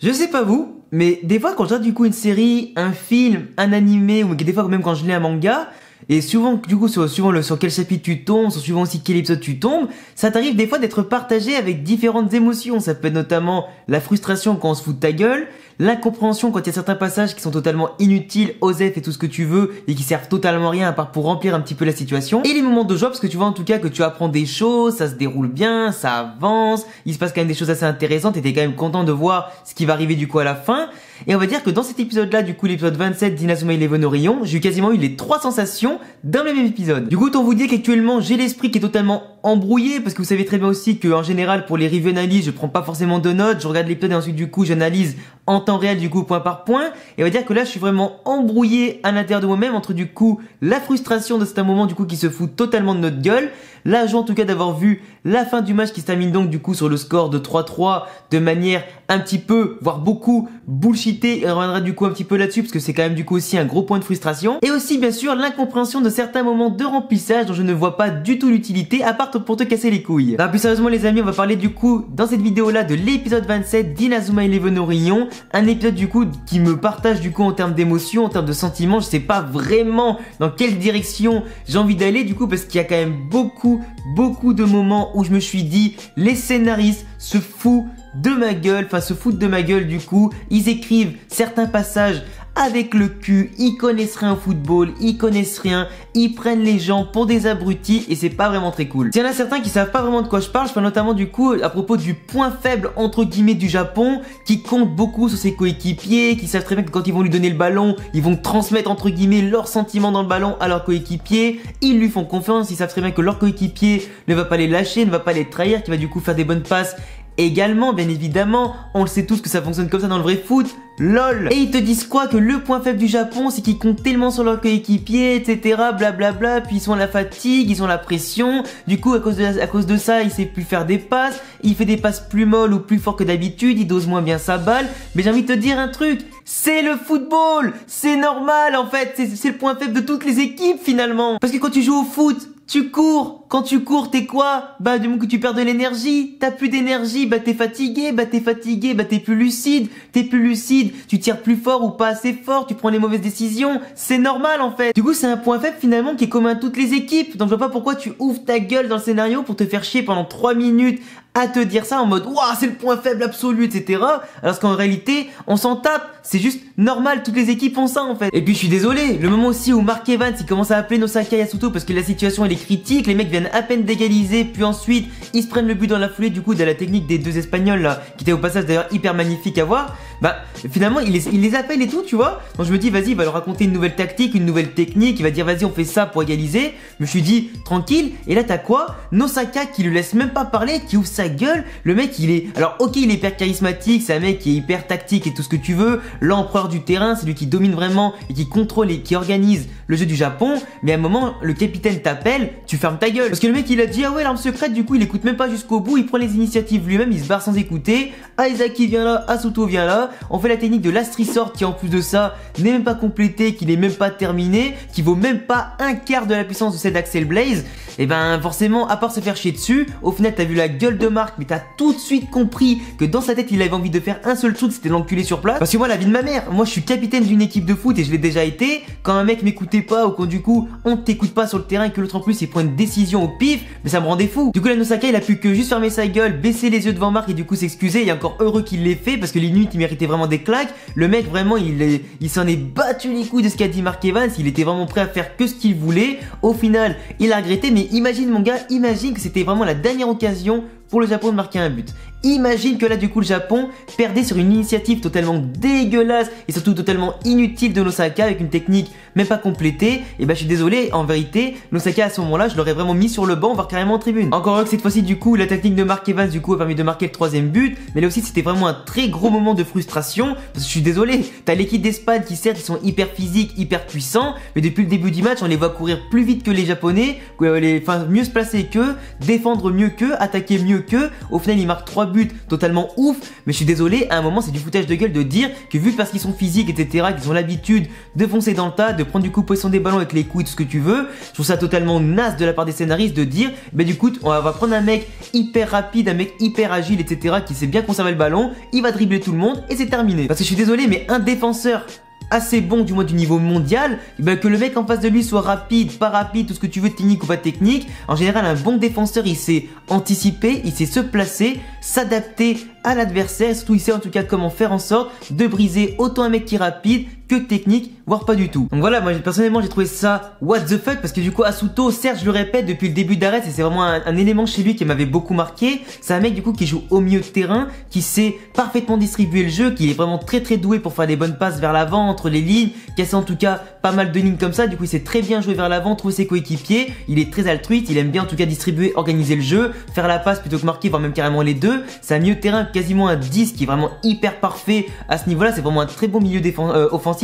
Je sais pas vous, mais des fois quand je regarde du coup une série, un film, un animé, ou des fois même quand je lis un manga, et souvent, du coup, suivant sur quel chapitre tu tombes, suivant aussi quel épisode tu tombes, ça t'arrive des fois d'être partagé avec différentes émotions. Ça peut être notamment la frustration quand on se fout de ta gueule, l'incompréhension quand il y a certains passages qui sont totalement inutiles, osef et tout ce que tu veux, et qui servent totalement à rien à part pour remplir un petit peu la situation. Et les moments de joie, parce que tu vois en tout cas que tu apprends des choses, ça se déroule bien, ça avance, il se passe quand même des choses assez intéressantes, et t'es quand même content de voir ce qui va arriver du coup à la fin. Et on va dire que dans cet épisode-là, du coup l'épisode 27 d'Inazuma Eleven Orion, j'ai quasiment eu les 3 sensations dans le même épisode. Du coup, autant vous dire qu'actuellement, j'ai l'esprit qui est totalement embrouillé, parce que vous savez très bien aussi qu'en général, pour les review analyses, je prends pas forcément de notes, je regarde l'épisode et ensuite du coup, j'analyse en temps réel, du coup, point par point. Et on va dire que là, je suis vraiment embrouillé à l'intérieur de moi-même entre du coup, la frustration de cet moment, du coup, qui se fout totalement de notre gueule. La joie en tout cas d'avoir vu la fin du match qui se termine donc du coup sur le score de 3-3 de manière un petit peu, voire beaucoup bullshitée, et on reviendra du coup un petit peu là-dessus parce que c'est quand même du coup aussi un gros point de frustration. Et aussi bien sûr l'incompréhension de certains moments de remplissage dont je ne vois pas du tout l'utilité à part pour te casser les couilles. Alors plus sérieusement les amis, on va parler du coup dans cette vidéo là de l'épisode 27 d'Inazuma Eleven Orion, un épisode du coup qui me partage du coup en termes d'émotions, en termes de sentiments. Je sais pas vraiment dans quelle direction j'ai envie d'aller du coup parce qu'il y a quand même beaucoup de moments où je me suis dit les scénaristes se foutent de ma gueule, enfin se foutent de ma gueule du coup, ils écrivent certains passages avec le cul, ils connaissent rien au football, ils connaissent rien, ils prennent les gens pour des abrutis et c'est pas vraiment très cool. S'il y en a certains qui savent pas vraiment de quoi je parle notamment du coup à propos du point faible entre guillemets du Japon qui compte beaucoup sur ses coéquipiers, qui savent très bien que quand ils vont lui donner le ballon, ils vont transmettre entre guillemets leurs sentiments dans le ballon à leurs coéquipiers, ils lui font confiance, ils savent très bien que leur coéquipier ne va pas les lâcher, ne va pas les trahir, qui va du coup faire des bonnes passes. Également, bien évidemment, on le sait tous que ça fonctionne comme ça dans le vrai foot, lol. Et ils te disent quoi? Que le point faible du Japon, c'est qu'ils comptent tellement sur leur coéquipier, etc. Blablabla, puis ils ont la fatigue, ils ont la pression. Du coup, à cause de ça, il sait plus faire des passes, il fait des passes plus molles ou plus fort que d'habitude, il dose moins bien sa balle. Mais j'ai envie de te dire un truc, c'est le football, c'est normal en fait, c'est le point faible de toutes les équipes finalement. Parce que quand tu joues au foot, tu cours. Quand tu cours, t'es quoi? Bah, du moment que tu perds de l'énergie, t'as plus d'énergie, bah t'es fatigué, bah t'es plus lucide, tu tires plus fort ou pas assez fort, tu prends les mauvaises décisions, c'est normal en fait. Du coup, c'est un point faible finalement qui est commun à toutes les équipes. Donc je vois pas pourquoi tu ouvres ta gueule dans le scénario pour te faire chier pendant 3 minutes à te dire ça en mode waouh, c'est le point faible absolu, etc. Alors qu'en réalité, on s'en tape, c'est juste normal, toutes les équipes font ça en fait. Et puis je suis désolé, le moment aussi où Mark Evans il commence à appeler Nosaka Yasuto parce que la situation elle est critique, les mecs viennent à peine d'égaliser, puis ensuite ils se prennent le but dans la foulée du coup de la technique des deux Espagnols là, qui était au passage d'ailleurs hyper magnifique à voir. Bah finalement il les appelle et tout, tu vois. Donc je me dis vas-y, il va leur raconter une nouvelle tactique, une nouvelle technique, il va dire vas-y on fait ça pour égaliser. Je me suis dit tranquille, et là t'as quoi? Nosaka qui le laisse même pas parler, qui ouvre sa gueule. Le mec il est, alors ok il est hyper charismatique, c'est un mec qui est hyper tactique et tout ce que tu veux, l'empereur du terrain, c'est lui qui domine vraiment et qui contrôle et qui organise le jeu du Japon. Mais à un moment le capitaine t'appelle, tu fermes ta gueule parce que le mec il a dit ah ouais l'arme secrète, du coup il écoute même pas jusqu'au bout, il prend les initiatives lui-même, il se barre sans écouter. Aizaki vient là, Asuto vient là, on fait la technique de Last Resort qui en plus de ça n'est même pas complétée, qui n'est même pas terminée, qui vaut même pas un quart de la puissance de celle d'Axel Blaze. Et ben forcément, à part se faire chier dessus, au final t'as vu la gueule de Marc, mais t'as tout de suite compris que dans sa tête il avait envie de faire un seul truc, c'était l'enculer sur place. Parce que moi la vie de ma mère, moi je suis capitaine d'une équipe de foot et je l'ai déjà été. Quand un mec m'écoutait pas ou quand du coup on t'écoute pas sur le terrain et que l'autre en plus il prend une décision au pif, mais ça me rendait fou. Du coup la Nosaka il a pu que juste fermer sa gueule, baisser les yeux devant Marc et du coup s'excuser. Et encore heureux qu'il l'ait fait parce que les nuits il méritait vraiment des claques. Le mec vraiment il s'en est battu les couilles de ce qu'a dit Mark Evans, il était vraiment prêt à faire que ce qu'il voulait. Au final il a regretté, mais imagine mon gars, imagine que c'était vraiment la dernière occasion pour le Japon de marquer un but. Imagine que là du coup le Japon perdait sur une initiative totalement dégueulasse et surtout totalement inutile de Nosaka avec une technique même pas complétée. Et bah je suis désolé, en vérité Nosaka à ce moment là je l'aurais vraiment mis sur le banc voire carrément en tribune. Encore heureux que cette fois-ci du coup la technique de Mark Evans du coup a permis de marquer le 3ème but. Mais là aussi c'était vraiment un très gros moment de frustration parce que je suis désolé, t'as l'équipe d'Espagne qui certes ils sont hyper physiques, hyper puissants, mais depuis le début du match on les voit courir plus vite que les Japonais, mieux se placer qu'eux, défendre mieux qu'eux, attaquer mieux qu'eux. Au final ils marquent 3 buts totalement ouf, mais je suis désolé, à un moment c'est du foutage de gueule de dire que vu parce qu'ils sont physiques, etc., qu'ils ont l'habitude de foncer dans le tas, de prendre du coup possession des ballons avec les coups et tout ce que tu veux, je trouve ça totalement naze de la part des scénaristes de dire, bah du coup on va prendre un mec hyper rapide, un mec hyper agile, etc., qui sait bien conserver le ballon, il va dribbler tout le monde et c'est terminé. Parce que je suis désolé, mais un défenseur assez bon, du moins du niveau mondial, ben que le mec en face de lui soit rapide, pas rapide, tout ce que tu veux, technique ou pas technique, en général un bon défenseur il sait anticiper, il sait se placer, s'adapter à l'adversaire, surtout il sait en tout cas comment faire en sorte de briser autant un mec qui est rapide que technique, voire pas du tout. Donc voilà, moi personnellement j'ai trouvé ça what the fuck, parce que du coup Asuto, certes je le répète depuis le début d'Arrête, et c'est vraiment un élément chez lui qui m'avait beaucoup marqué, c'est un mec du coup qui joue au milieu de terrain, qui sait parfaitement distribuer le jeu, qui est vraiment très doué pour faire des bonnes passes vers l'avant, entre les lignes, casser en tout cas pas mal de lignes comme ça, du coup il sait très bien jouer vers l'avant, trouver ses coéquipiers, il est très altruiste, il aime bien en tout cas distribuer, organiser le jeu, faire la passe plutôt que marquer, voire même carrément les deux, c'est un milieu de terrain quasiment un 10 qui est vraiment hyper parfait à ce niveau là, c'est vraiment un très bon milieu offensif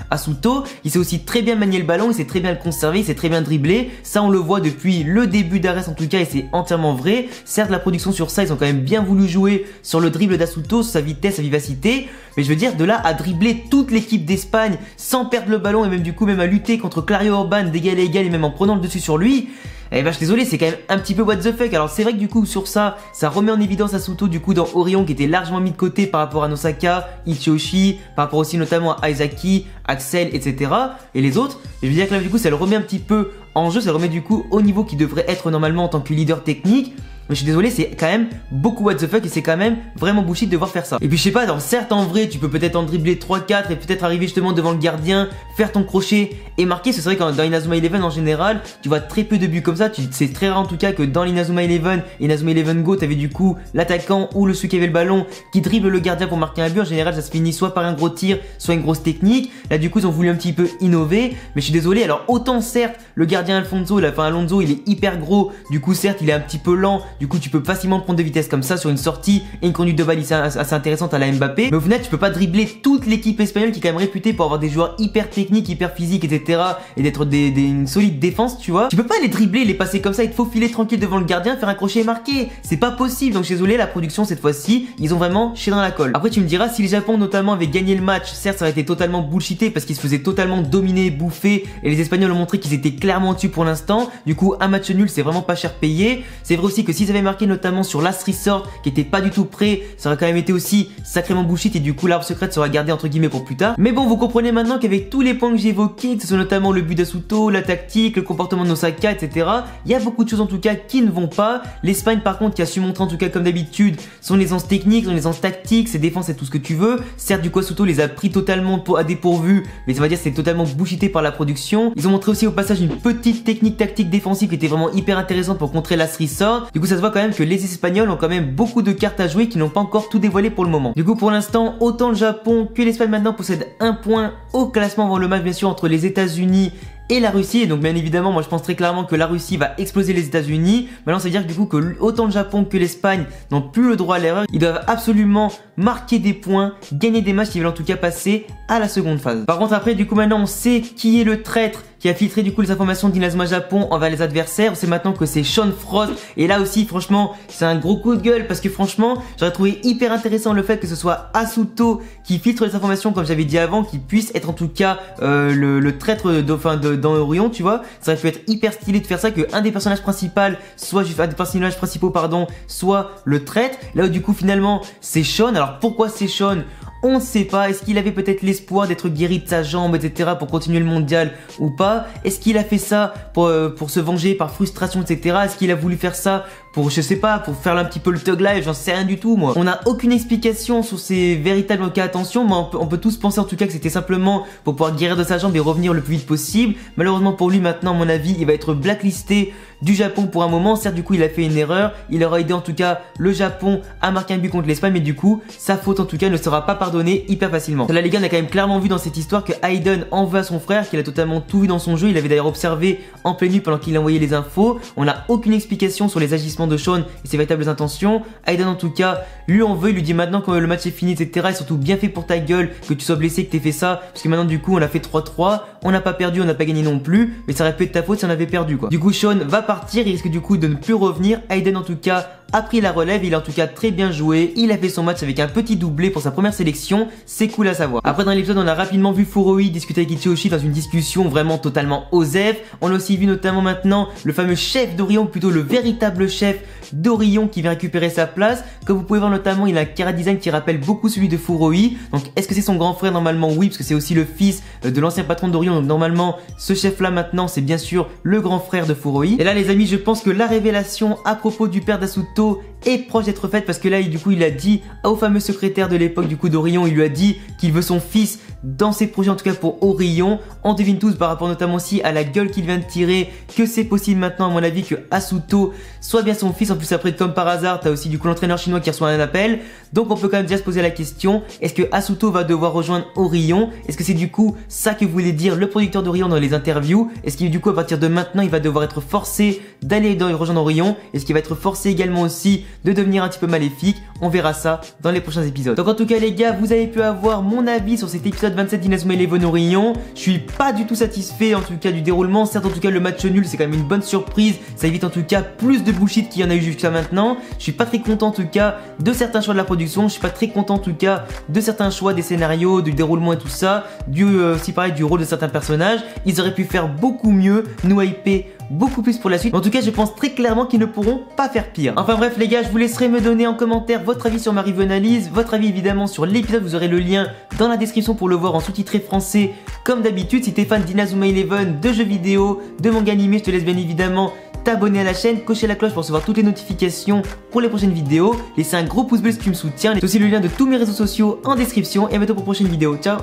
Asuto, il sait aussi très bien manier le ballon, il sait très bien le conserver, il sait très bien dribbler, ça on le voit depuis le début d'Arrête en tout cas et c'est entièrement vrai. Certes la production sur ça ils ont quand même bien voulu jouer sur le dribble d'Asuto, sur sa vitesse, sa vivacité, mais je veux dire de là à dribbler toute l'équipe d'Espagne sans perdre le ballon et même du coup même à lutter contre Clario Urban d'égal à égal et même en prenant le dessus sur lui, eh ben je suis désolé, c'est quand même un petit peu what the fuck. Alors c'est vrai que du coup sur ça remet en évidence Asuto du coup dans Orion qui était largement mis de côté par rapport à Nosaka, Ichiyoshi, par rapport aussi notamment à Aizaki, Axel, etc. et les autres. Et je veux dire que là du coup ça le remet un petit peu en jeu, ça le remet du coup au niveau qui devrait être normalement en tant que leader technique. Mais je suis désolé, c'est quand même beaucoup what the fuck et c'est quand même vraiment bullshit de devoir faire ça. Et puis je sais pas, alors certes en vrai tu peux peut-être en dribbler 3-4 et peut-être arriver justement devant le gardien, faire ton crochet et marquer. C'est vrai que dans Inazuma Eleven en général, tu vois très peu de buts comme ça. C'est très rare en tout cas que dans l'Inazuma Eleven et Inazuma Eleven Go, t'avais du coup l'attaquant ou celui qui avait le ballon qui dribble le gardien pour marquer un but. En général ça se finit soit par un gros tir, soit une grosse technique. Là du coup ils ont voulu un petit peu innover, mais je suis désolé. Alors autant certes le gardien Alfonso, Alonso il est hyper gros, du coup certes il est un petit peu lent, du coup tu peux facilement prendre de vitesse comme ça sur une sortie et une conduite de balle assez intéressante à la Mbappé, mais au final tu peux pas dribbler toute l'équipe espagnole qui est quand même réputée pour avoir des joueurs hyper techniques, hyper physiques, etc. et d'être une solide défense, tu vois. Tu peux pas les dribbler, les passer comme ça et te faufiler tranquille devant le gardien, faire un crochet et marquer, c'est pas possible. Donc je suis désolé, la production cette fois-ci ils ont vraiment chié dans la colle. Après tu me diras, si le Japon notamment avait gagné le match, certes ça aurait été totalement bullshité parce qu'ils se faisaient totalement dominer, bouffer, et les Espagnols ont montré qu'ils étaient clairement dessus pour l'instant. Du coup un match nul c'est vraiment pas cher payé. C'est vrai aussi que s'ils avaient marqué notamment sur Last Resort qui était pas du tout prêt, ça aurait quand même été aussi sacrément bullshit et du coup l'arbre secrète sera gardé entre guillemets pour plus tard. Mais bon, vous comprenez maintenant qu'avec tous les points que j'ai évoqués, que ce soit notamment le but d'Asuto, la tactique, le comportement de Nosaka, etc., il y a beaucoup de choses en tout cas qui ne vont pas. L'Espagne par contre qui a su montrer en tout cas comme d'habitude son aisance technique, son aisance tactique, ses défenses et tout ce que tu veux. Certes du coup Asuto les a pris totalement à dépourvu, mais ça va dire c'est totalement bullshité par la production. Ils ont montré aussi au passage une petite technique tactique défensive qui était vraiment hyper intéressante pour contrer Last Resort. Du coup ça se voit quand même que les Espagnols ont quand même beaucoup de cartes à jouer qui n'ont pas encore tout dévoilé pour le moment. Du coup pour l'instant autant le Japon que l'Espagne maintenant possèdent un point au classement avant le match bien sûr entre les États-Unis et la Russie. Et donc bien évidemment moi je pense très clairement que la Russie va exploser les États-Unis. Maintenant ça veut dire que du coup que autant le Japon que l'Espagne n'ont plus le droit à l'erreur. Ils doivent absolument marquer des points, gagner des matchs qui veulent en tout cas passer à la seconde phase. Par contre après du coup maintenant on sait qui est le traître qui a filtré du coup les informations d'Inazuma Japon envers les adversaires. On sait maintenant que c'est Sean Frost et là aussi franchement c'est un gros coup de gueule parce que franchement j'aurais trouvé hyper intéressant le fait que ce soit Asuto qui filtre les informations comme j'avais dit avant, qui puisse être en tout cas le traître dans Orion, tu vois. Ça aurait pu être hyper stylé de faire ça, que un des personnages principaux soit le traître. Là où du coup finalement c'est Sean. Alors pourquoi c'est Sean? On ne sait pas. Est-ce qu'il avait peut-être l'espoir d'être guéri de sa jambe, etc. pour continuer le mondial ou pas? Est-ce qu'il a fait ça pour se venger par frustration, etc. Est-ce qu'il a voulu faire ça pour, je sais pas, pour faire un petit peu le thug life? J'en sais rien du tout moi. On n'a aucune explication sur ces véritables cas. Attention, mais on peut tous penser en tout cas que c'était simplement pour pouvoir guérir de sa jambe et revenir le plus vite possible. Malheureusement pour lui maintenant, à mon avis, il va être blacklisté du Japon pour un moment. Certes du coup il a fait une erreur, il aura aidé en tout cas le Japon à marquer un but contre l'Espagne, mais du coup sa faute en tout cas ne sera pas pardonnée hyper facilement. La Liga, on a quand même clairement vu dans cette histoire que Hayden en veut à son frère, qu'il a totalement tout vu dans son jeu. Il avait d'ailleurs observé en pleine nuit pendant qu'il envoyait les infos. On n'a aucune explication sur les agissements de Sean et ses véritables intentions. Hayden en tout cas lui en veut, il lui dit maintenant quand le match est fini, etc. et surtout bien fait pour ta gueule que tu sois blessé, que t'aies fait ça, parce que maintenant du coup on a fait 3-3, on n'a pas perdu, on n'a pas gagné non plus, mais ça aurait pu être ta faute si on avait perdu quoi. Du coup Sean va partir, il risque du coup de ne plus revenir. Hayden en tout cas a pris la relève, il a en tout cas très bien joué, il a fait son match avec un petit doublé pour sa première sélection, c'est cool à savoir. Après dans l'épisode on a rapidement vu Furoi discuter avec Ichiyoshi dans une discussion vraiment totalement osef, on a aussi vu notamment maintenant le fameux chef d'Orion, plutôt le véritable chef d'Orion qui vient récupérer sa place. Comme vous pouvez voir notamment il a un chara design qui rappelle beaucoup celui de Furoi, donc est-ce que c'est son grand frère? Normalement oui, parce que c'est aussi le fils de l'ancien patron d'Orion, donc normalement ce chef là maintenant c'est bien sûr le grand frère de Furoi. Et là les amis je pense que la révélation à propos du père d'Asuto est proche d'être faite, parce que là du coup il a dit au fameux secrétaire de l'époque du coup d'Orion, il lui a dit qu'il veut son fils dans ses projets, en tout cas pour Orion. On devine tous par rapport notamment aussi à la gueule qu'il vient de tirer que c'est possible maintenant à mon avis que Asuto soit bien son fils. En plus après comme par hasard t'as aussi du coup l'entraîneur chinois qui reçoit un appel, donc on peut quand même déjà se poser la question, est-ce que Asuto va devoir rejoindre Orion? Est-ce que c'est du coup ça que voulait dire le producteur d'Orion dans les interviews? Est-ce qu'il du coup à partir de maintenant il va devoir être forcé d'aller rejoindre Orion? Est-ce qu'il va être forcé également aussi de devenir un petit peu maléfique? On verra ça dans les prochains épisodes. Donc en tout cas les gars, vous avez pu avoir mon avis sur cet épisode 27 d'Inazuma Eleven Orion. Je suis pas du tout satisfait en tout cas du déroulement. Certes en tout cas le match nul c'est quand même une bonne surprise, ça évite en tout cas plus de bullshit qu'il y en a eu jusqu'à maintenant. Je suis pas très content en tout cas de certains choix de la production, je suis pas très content en tout cas de certains choix des scénarios, du déroulement et tout ça, si pareil du rôle de certains personnages. Ils auraient pu faire beaucoup mieux, nous hyper beaucoup plus pour la suite. En tout cas je pense très clairement qu'ils ne pourront pas faire pire. Enfin bref les gars, je vous laisserai me donner en commentaire votre avis sur ma review analyse, votre avis évidemment sur l'épisode, vous aurez le lien dans la description pour le voir en sous-titré français comme d'habitude. Si t'es fan d'Inazuma Eleven, de jeux vidéo, de manga animé, je te laisse bien évidemment t'abonner à la chaîne, cocher la cloche pour recevoir toutes les notifications pour les prochaines vidéos, laisser un gros pouce bleu si tu me soutiens, j'ai aussi le lien de tous mes réseaux sociaux en description et à bientôt pour une prochaine vidéo, ciao.